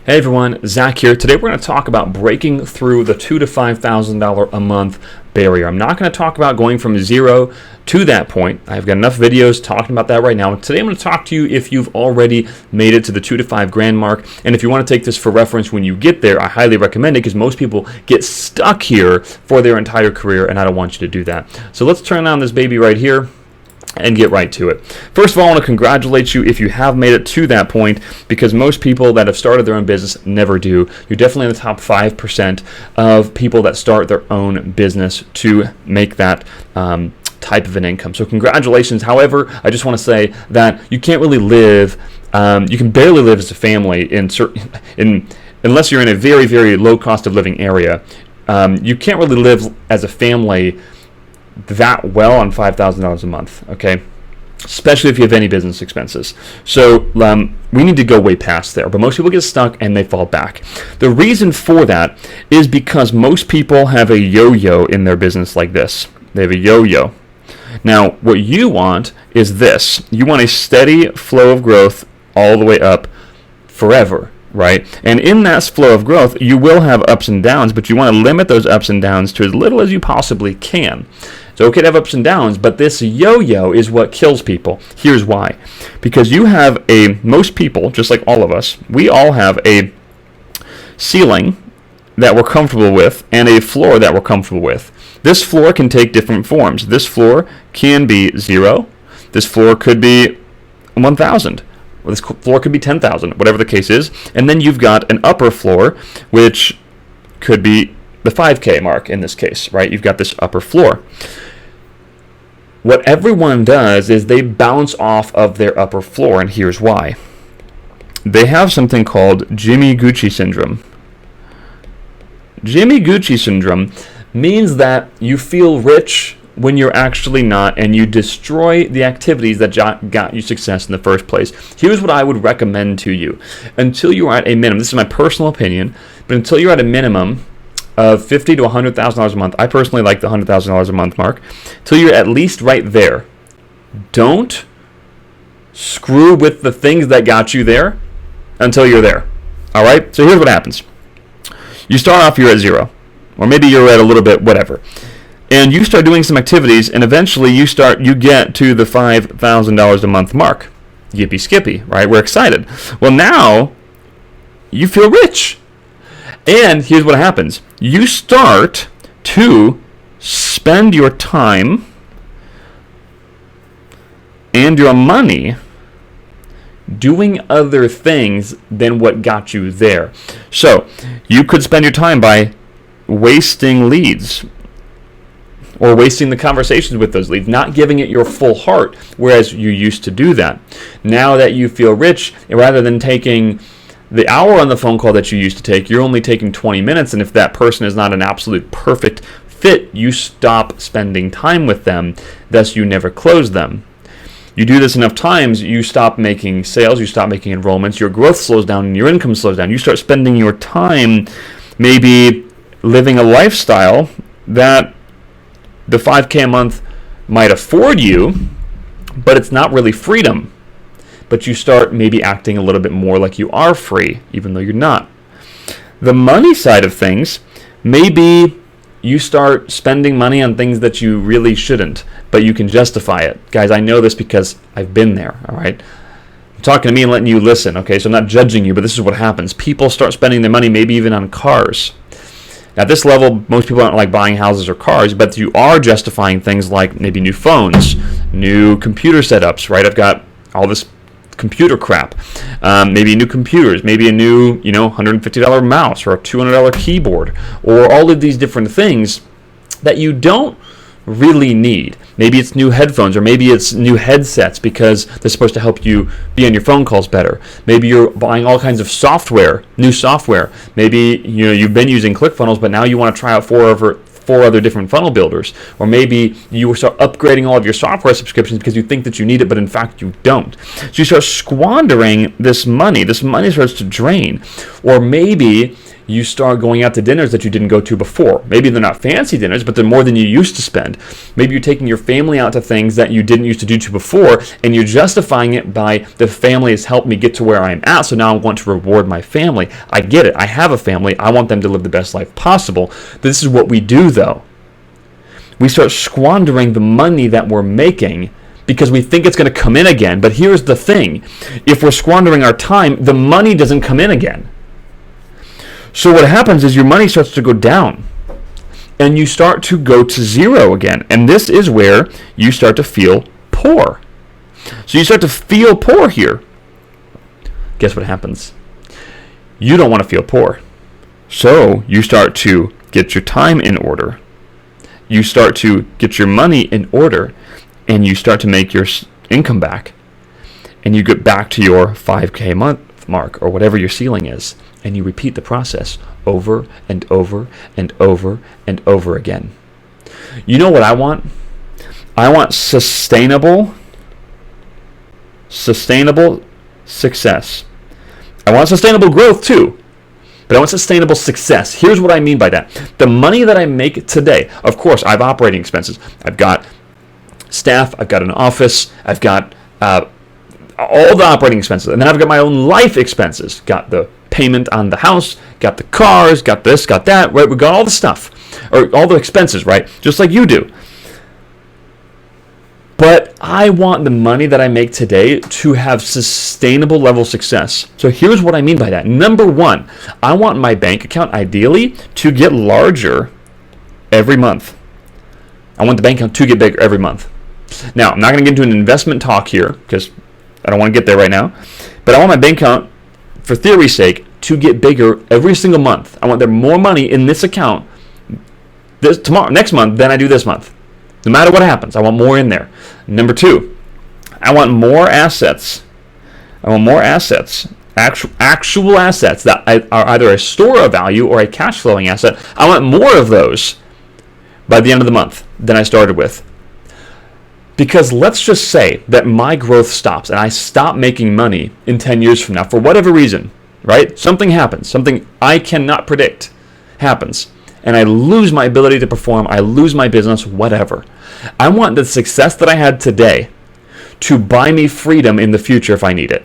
Hey everyone, Zach here. Today we're going to talk about breaking through the $2,000 to $5,000 a month barrier. I'm not going to talk about going from zero to that point. I've got enough videos talking about that right now. Today I'm going to talk to you if you've already made it to the $2,000 to $5,000 mark. And if you want to take this for reference when you get there, I highly recommend it because most people get stuck here for their entire career, and I don't want you to do that. So let's turn on this baby right here and get right to it. First of all, I want to congratulate you if you have made it to that point, because most people that have started their own business never do. You're definitely in the top 5% of people that start their own business to make that type of an income. So congratulations. However, I just want to say that you can't really live, you can barely live as a family unless you're in a very, very low cost of living area. You can't really live as a family that well on $5,000 a month, okay? Especially if you have any business expenses. So we need to go way past there, but most people get stuck and they fall back. The reason for that is because most people have a yo-yo in their business like this. They have a yo-yo. Now, what you want is this. You want a steady flow of growth all the way up forever, right? And in that flow of growth, you will have ups and downs, but you want to limit those ups and downs to as little as you possibly can. It's okay to have ups and downs, but this yo-yo is what kills people. Here's why. Because you have most people, just like all of us, we all have a ceiling that we're comfortable with and a floor that we're comfortable with. This floor can take different forms. This floor can be 0. This floor could be 1,000. This floor could be 10,000, whatever the case is. And then you've got an upper floor, which could be the 5K mark in this case, right? You've got this upper floor. What everyone does is they bounce off of their upper floor, and here's why. They have something called Jimmy Gucci syndrome. Jimmy Gucci syndrome means that you feel rich when you're actually not, and you destroy the activities that got you success in the first place. Here's what I would recommend to you. Until you're at a minimum, this is my personal opinion, but until you're at a minimum of $50,000 to $100,000 a month, I personally like the $100,000 a month mark, till you're at least right there. Don't screw with the things that got you there until you're there. All right? So here's what happens. You start off, you're at 0, or maybe you're at a little bit, whatever. And you start doing some activities, and eventually you get to the $5,000 a month mark. Yippee skippy, right? We're excited. Well, now you feel rich. And here's what happens. You start to spend your time and your money doing other things than what got you there. So you could spend your time by wasting leads, or wasting the conversations with those leads, not giving it your full heart, whereas you used to do that. Now that you feel rich, rather than taking the hour on the phone call that you used to take, you're only taking 20 minutes, and if that person is not an absolute perfect fit, you stop spending time with them, thus you never close them. You do this enough times, you stop making sales, you stop making enrollments, your growth slows down, and your income slows down. You start spending your time maybe living a lifestyle that the 5K a month might afford you, but it's not really freedom. But you start maybe acting a little bit more like you are free, even though you're not. The money side of things, maybe you start spending money on things that you really shouldn't, but you can justify it. Guys, I know this because I've been there, all right? I'm talking to me and letting you listen, okay? So I'm not judging you, but this is what happens. People start spending their money maybe even on cars. At this level, most people aren't like buying houses or cars, but you are justifying things like maybe new phones, new computer setups, right? I've got all this computer crap, maybe new computers, maybe a new, $150 mouse or a $200 keyboard, or all of these different things that you don't really need. Maybe it's new headphones, or maybe it's new headsets because they're supposed to help you be on your phone calls better. Maybe you're buying all kinds of software, new software. Maybe you've been using ClickFunnels, but now you want to try out four other different funnel builders. Or maybe you start upgrading all of your software subscriptions because you think that you need it, but in fact you don't. So you start squandering this money. This money starts to drain. Or maybe you start going out to dinners that you didn't go to before. Maybe they're not fancy dinners, but they're more than you used to spend. Maybe you're taking your family out to things that you didn't used to do to before, and you're justifying it by the family has helped me get to where I'm at, so now I want to reward my family. I get it. I have a family. I want them to live the best life possible. This is what we do, though. We start squandering the money that we're making because we think it's going to come in again. But here's the thing. If we're squandering our time, the money doesn't come in again. So what happens is your money starts to go down and you start to go to zero again. And this is where you start to feel poor. So you start to feel poor here. Guess what happens? You don't want to feel poor. So you start to get your time in order. You start to get your money in order, and you start to make your income back. And you get back to your 5K month mark or whatever your ceiling is. And you repeat the process over and over and over and over again. You know what I want? I want sustainable success. I want sustainable growth too, but I want sustainable success. Here's what I mean by that. The money that I make today, of course, I have operating expenses. I've got staff, I've got an office, I've got all the operating expenses, and then I've got my own life expenses. Got the payment on the house, got the cars, got this, got that, right? We've got all the stuff, or all the expenses, right? Just like you do. But I want the money that I make today to have sustainable level success. So here's what I mean by that. Number one, I want my bank account ideally to get larger every month. I want the bank account to get bigger every month. Now, I'm not going to get into an investment talk here because I don't want to get there right now. But I want my bank account, for theory's sake, to get bigger every single month. I want there more money in this account next month than I do this month. No matter what happens, I want more in there. Number two, I want more assets. Actual assets that are either a store of value or a cash flowing asset. I want more of those by the end of the month than I started with. Because let's just say that my growth stops and I stop making money in 10 years from now for whatever reason, right? Something happens, something I cannot predict happens. And I lose my ability to perform, I lose my business, whatever. I want the success that I had today to buy me freedom in the future if I need it.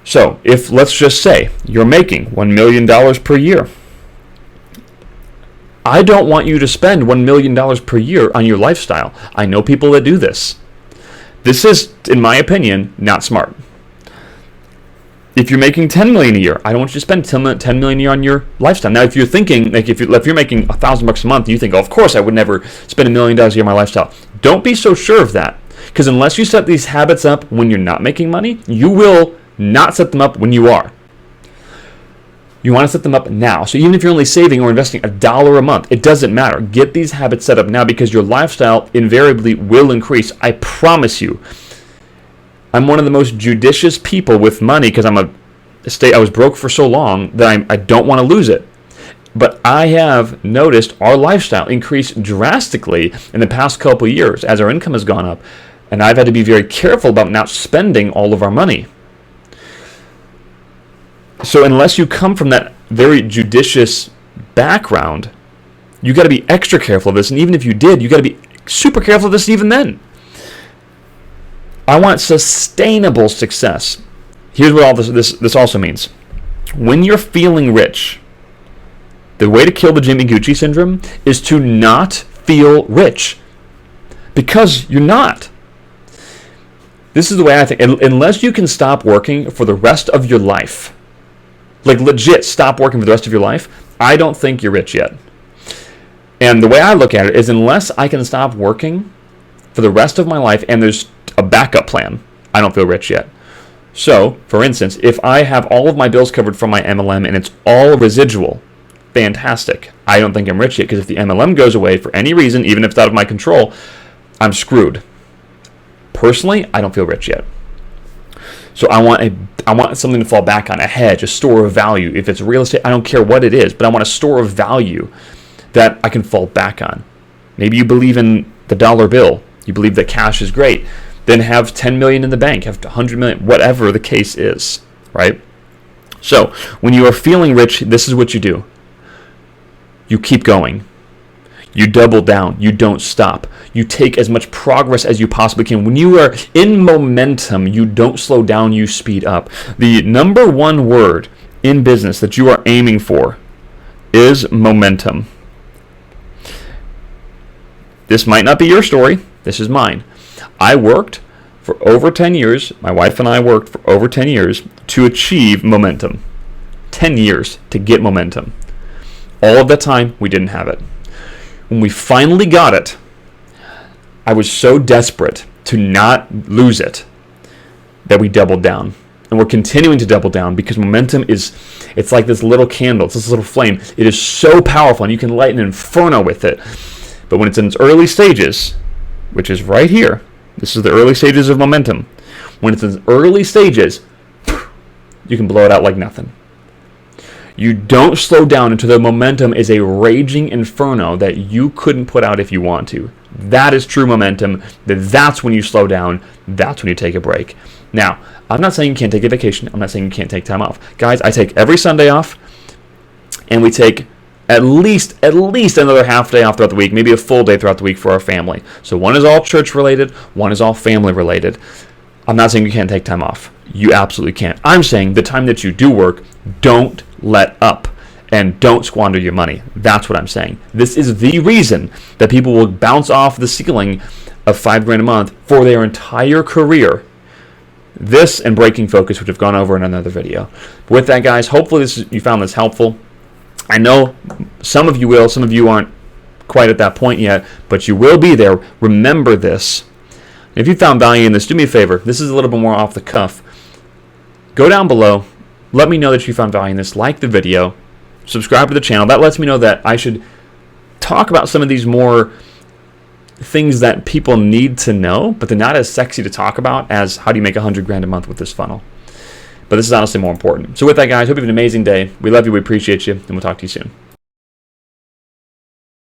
So, if let's just say you're making $1 million per year, I don't want you to spend $1 million per year on your lifestyle. I know people that do this. This is, in my opinion, not smart. If you're making $10 million a year, I don't want you to spend $10 million a year on your lifestyle. Now, if you're thinking, like if you're making $1,000 a month, you think, oh, of course I would never spend $1 million a year on my lifestyle. Don't be so sure of that, because unless you set these habits up when you're not making money, you will not set them up when you are. You want to set them up now. So even if you're only saving or investing $1 a month, it doesn't matter. Get these habits set up now because your lifestyle invariably will increase. I promise you. I'm one of the most judicious people with money because I was broke for so long that I don't want to lose it. But I have noticed our lifestyle increase drastically in the past couple of years as our income has gone up. And I've had to be very careful about not spending all of our money. So unless you come from that very judicious background, you got to be extra careful of this. And even if you did, you got to be super careful of this even then. I want sustainable success. Here's what all this also means. When you're feeling rich, the way to kill the Jimmy Gucci syndrome is to not feel rich. Because you're not. This is the way I think. Unless you can stop working for the rest of your life, like legit stop working for the rest of your life, I don't think you're rich yet. And the way I look at it is unless I can stop working for the rest of my life and there's a backup plan, I don't feel rich yet. So, for instance, if I have all of my bills covered from my MLM and it's all residual, fantastic. I don't think I'm rich yet because if the MLM goes away for any reason, even if it's out of my control, I'm screwed. Personally, I don't feel rich yet. So I want something to fall back on, a hedge, a store of value. If it's real estate, I don't care what it is, but I want a store of value that I can fall back on. Maybe you believe in the dollar bill. You believe that cash is great. Then have 10 million in the bank, have 100 million, whatever the case is, right? So when you are feeling rich, this is what you do. You keep going. You double down. You don't stop. You take as much progress as you possibly can. When you are in momentum, you don't slow down, you speed up. The number one word in business that you are aiming for is momentum. This might not be your story. This is mine. I worked for over 10 years. My wife and I worked for over 10 years to achieve momentum. 10 years to get momentum. All of that time, we didn't have it. When we finally got it, I was so desperate to not lose it that we doubled down. And we're continuing to double down because momentum it's like this little candle. It's this little flame. It is so powerful, and you can light an inferno with it. But when it's in its early stages, which is right here, this is the early stages of momentum. When it's in its early stages, you can blow it out like nothing. You don't slow down until the momentum is a raging inferno that you couldn't put out if you want to. That is true momentum. That's when you slow down. That's when you take a break. Now, I'm not saying you can't take a vacation. I'm not saying you can't take time off. Guys, I take every Sunday off, and we take at least another half day off throughout the week, maybe a full day throughout the week for our family. So one is all church related, one is all family related. I'm not saying you can't take time off. You absolutely can. I'm saying the time that you do work, don't let up and don't squander your money. That's what I'm saying. This is the reason that people will bounce off the ceiling of $5,000 a month for their entire career. This and breaking focus, which I've gone over in another video. With that, guys, hopefully you found this helpful. I know some of you will, some of you aren't quite at that point yet, but you will be there. Remember this. If you found value in this, do me a favor. This is a little bit more off the cuff. Go down below. Let me know that you found value in this. Like the video. Subscribe to the channel. That lets me know that I should talk about some of these more things that people need to know, but they're not as sexy to talk about as how do you make $100,000 a month with this funnel. But this is honestly more important. So with that, guys, hope you have an amazing day. We love you. We appreciate you. And we'll talk to you soon.